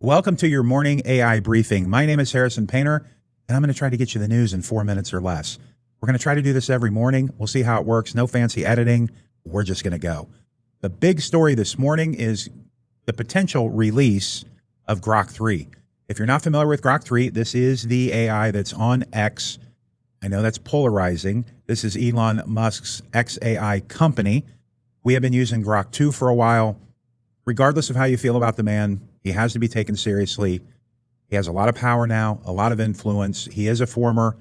Welcome to your morning AI briefing. My name is Harrison Painter, and I'm going to try to get you the news in 4 minutes or less. We're going to try to do this every morning. We'll see how it works. No fancy editing. We're just going to go. The big story this morning is the potential release of Grok 3. If you're not familiar with Grok 3, this is the AI that's on X. I know that's polarizing. This is Elon Musk's XAI company. We have been using Grok 2 for a while. Regardless of how you feel about the man, he has to be taken seriously. He has a lot of power now, a lot of influence. He is a former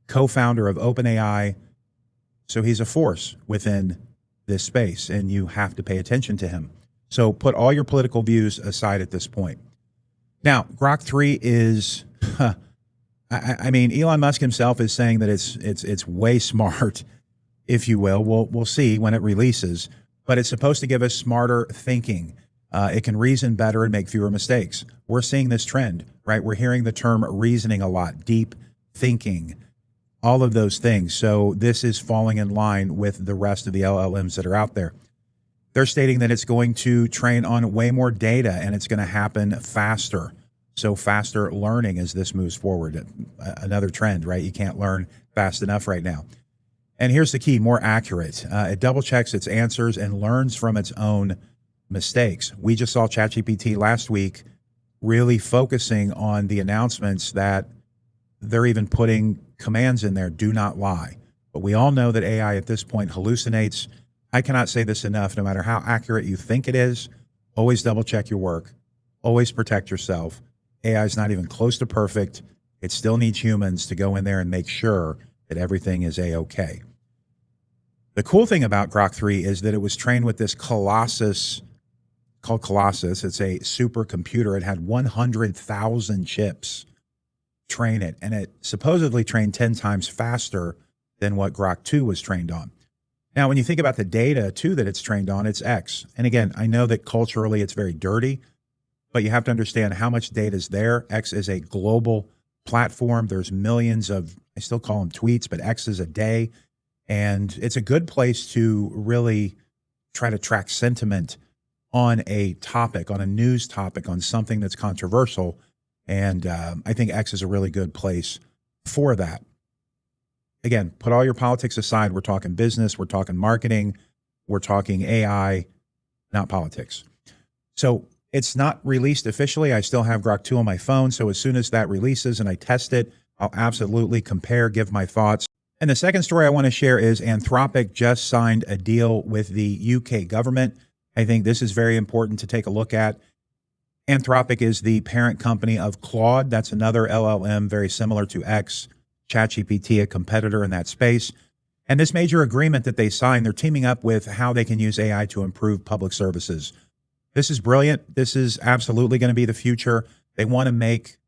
co-founder of OpenAI. So he's a force within this space, and you have to pay attention to him. So put all your political views aside at this point. Now, Grok 3 is, I mean, Elon Musk himself is saying that it's way smart, if you will. We'll see when it releases, but it's supposed to give us smarter thinking. It can reason better and make fewer mistakes. We're seeing this trend, right? We're hearing the term reasoning a lot, deep thinking, all of those things. So this is falling in line with the rest of the LLMs that are out there. They're stating that it's going to train on way more data and it's going to happen faster. So faster learning as this moves forward. Another trend, right? You can't learn fast enough right now. And here's the key, more accurate. It double checks its answers and learns from its own mistakes. We just saw ChatGPT last week really focusing on the announcements that they're even putting commands in there, do not lie. But we all know that AI at this point hallucinates. I cannot say this enough. No matter how accurate you think it is, always double check your work. Always protect yourself. AI is not even close to perfect. It still needs humans to go in there and make sure that everything is A-okay. The cool thing about Grok 3 is that it was trained with this Colossus, called Colossus. It's a supercomputer. It had 100,000 chips train it, and it supposedly trained 10 times faster than what Grok 2 was trained on. Now, when you think about the data, too, that it's trained on, it's X. And again, I know that culturally it's very dirty, but you have to understand how much data is there. X is a global platform. There's millions of, I still call them tweets, but X's a day. And it's a good place to really try to track sentiment on a topic, on a news topic, on something that's controversial. And I think X is a really good place for that. Again, put all your politics aside. We're talking business, we're talking marketing, we're talking AI, not politics. So it's not released officially. I still have Grok 2 on my phone. So as soon as that releases and I test it, I'll absolutely compare, give my thoughts. And the second story I want to share is Anthropic just signed a deal with the UK government. I think this is very important to take a look at. Anthropic is the parent company of Claude. That's another LLM very similar to X, ChatGPT, a competitor in that space. And this major agreement that they signed, they're teaming up with how they can use AI to improve public services. This is brilliant. This is absolutely going to be the future. They want to make,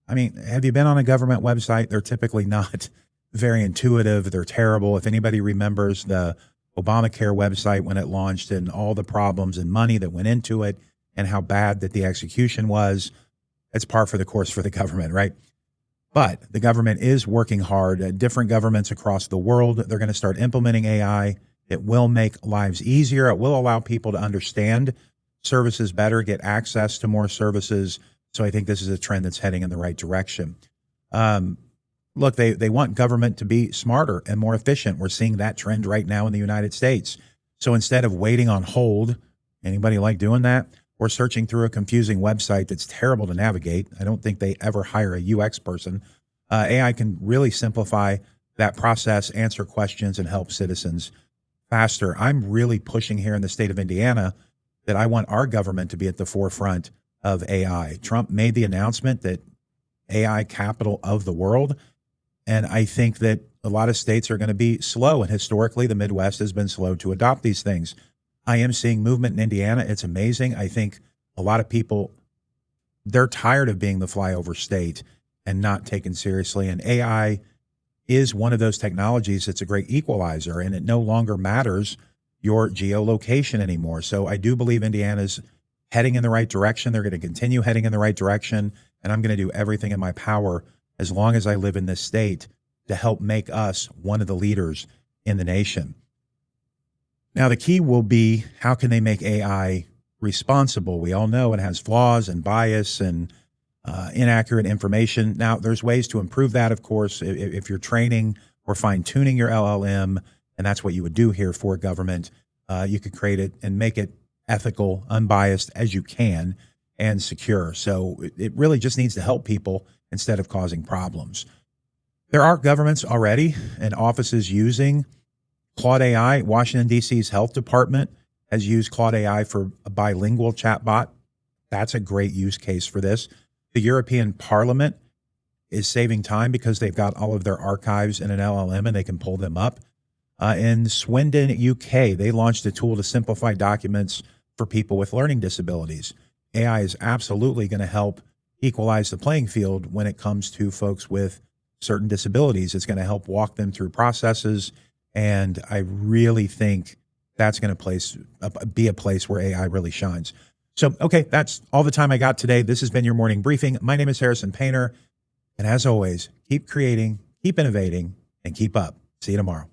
I mean, have you been on a government website? They're typically not very intuitive. They're terrible. If anybody remembers the Obamacare website when it launched and all the problems and money that went into it and how bad that the execution was, it's par for the course for the government, right? But the government is working hard. Different governments across the world, they're going to start implementing AI. It will make lives easier. It will allow people to understand services better, get access to more services. So I think this is a trend that's heading in the right direction. Look, they want government to be smarter and more efficient. We're seeing that trend right now in the United States. So instead of waiting on hold, anybody like doing that? Or searching through a confusing website that's terrible to navigate. I don't think they ever hire a UX person. AI can really simplify that process, answer questions, and help citizens faster. I'm really pushing here in the state of Indiana that I want our government to be at the forefront of AI. Trump made the announcement that AI capital of the world. And I think that a lot of states are going to be slow. And historically, the Midwest has been slow to adopt these things. I am seeing movement in Indiana. It's amazing. I think a lot of people, they're tired of being the flyover state and not taken seriously. And AI is one of those technologies that's a great equalizer, and it no longer matters your geolocation anymore. So I do believe Indiana's heading in the right direction. They're going to continue heading in the right direction. And I'm going to do everything in my power as long as I live in this state to help make us one of the leaders in the nation. Now, the key will be, how can they make AI responsible? We all know it has flaws and bias and inaccurate information. Now, there's ways to improve that, of course, if you're training or fine-tuning your LLM, and that's what you would do here for government. You could create it and make it ethical, unbiased as you can, and secure. So it really just needs to help people instead of causing problems. There are governments already and offices using Claude AI. Washington, D.C.'s health department has used Claude AI for a bilingual chatbot. That's a great use case for this. The European Parliament is saving time because they've got all of their archives in an LLM and they can pull them up. In Swindon, UK, they launched a tool to simplify documents for people with learning disabilities. AI is absolutely going to help equalize the playing field when it comes to folks with certain disabilities. It's going to help walk them through processes. And I really think that's going to be a place where AI really shines. So, okay, that's all the time I got today. This has been your morning briefing. My name is Harrison Painter. And as always, keep creating, keep innovating, and keep up. See you tomorrow.